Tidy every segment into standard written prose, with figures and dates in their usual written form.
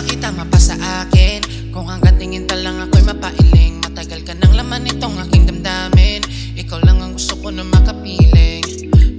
kita mapasa akin? Kung hanggang tingin pa lang ako'y mapailing. Matagal ka ng laman nitong aking damdamin. Ikaw lang ang gusto ko na makapiling.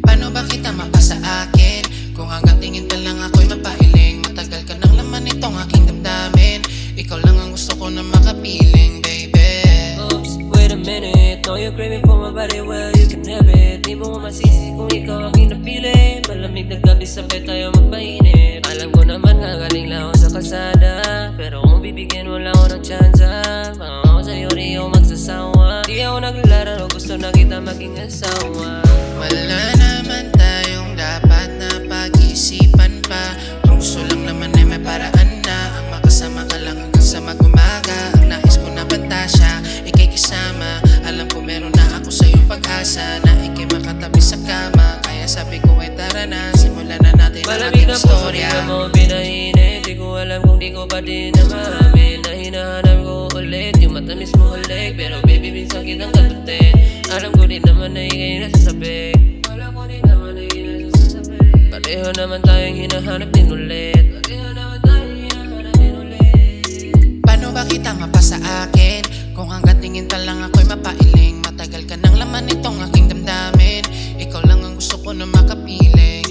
Paano ba kita mapasa akin? Kung hanggang tingin pa lang ako'y mapailing. Matagal ka ng laman nitong aking damdamin. Ikaw lang ang gusto ko na makapiling, baby. Oops, wait a minute. Know you're craving for my body, well you can have it. Di mo masisi kung ikaw aking napili. Malamig na gabi, sabay tayo magpainit. Alam ko naman gagaling lang ako sa kalsada, pero kung bibigyan mo lang ako ng tsansa, baka ako sa'yo di ako magsasawa. Di ako naglalaro, gusto na kita maging asawa. Wala naman tayong dapat na pag-isipan pa. Kung gusto lang naman ay may paraan na. Ang makasama ka lang hanggang sa mag-umaga. Ang nais ko na pantasya, ika'y kasama. Alam ko meron na ako sa iyong pag-asa na ika'y makatabi sa kama. Kaya sabi ko ay tara na, simulan na natin ang Malamig ating na puso, di istorya. ka mo pinahinit. Di ko alam kung di ko pa din na maamin na hinahanap ko ulit yung matamis mo halik. Pero baby, minsan kitang katutin. Alam ko din naman na ika'y nasasabi. Alam ko din naman na ika'y nasasabi. Pareho naman tayong hinahanap din ulit. Pareho naman tayong hinahanap din ulit. Paano ba kita mapasa akin? Kung hanggang tingin pa lang ako'y mapailing. Matagal ka ng laman nitong aking damdamin. Ikaw lang ang gusto ko na makapiling.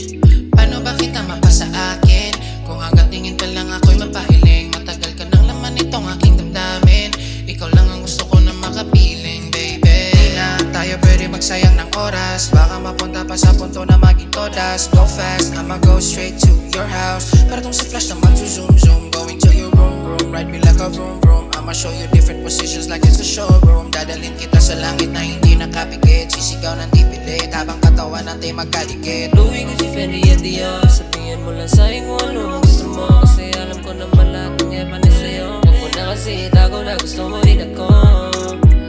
Paano ba kita mapasa akin? Kung hanggang tingin pa lang ako'y mapailing. Matagal ka ng laman nitong aking damdamin. Ikaw lang ang gusto ko na makapiling, baby. Di na tayo pwede magsayang ng oras. Baka mapunta pa sa punto na maging todas. Go fast, I'ma go straight to your house. Pero tong sa flash na mag-zoom-zoom. Going to your room, ride me like a vroom-vroom. I'ma show you different positions like it's a showroom. Dadalhin kita sa langit na hindi nakapikit. Sisigaw ng di pilit habang katawan natin magkadikit. Louis, Gucci, Fendi at Dior. Sabihin mo lang sa'yo kung ano ang gusto mo. Kasi alam ko naman lahat ng epan na sa'yo. Huwag mo na kasi itago na gusto mo din ako.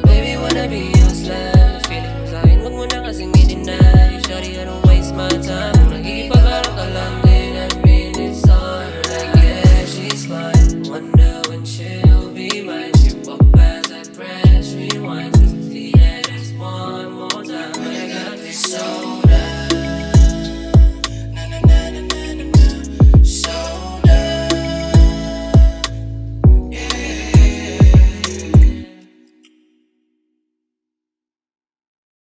Baby, wanna be your slave. Feeling mo sa'kin, huwag mo na kasing i-deny. Shawty, I don't waste my time. Kung nagkikipag-araw ka lang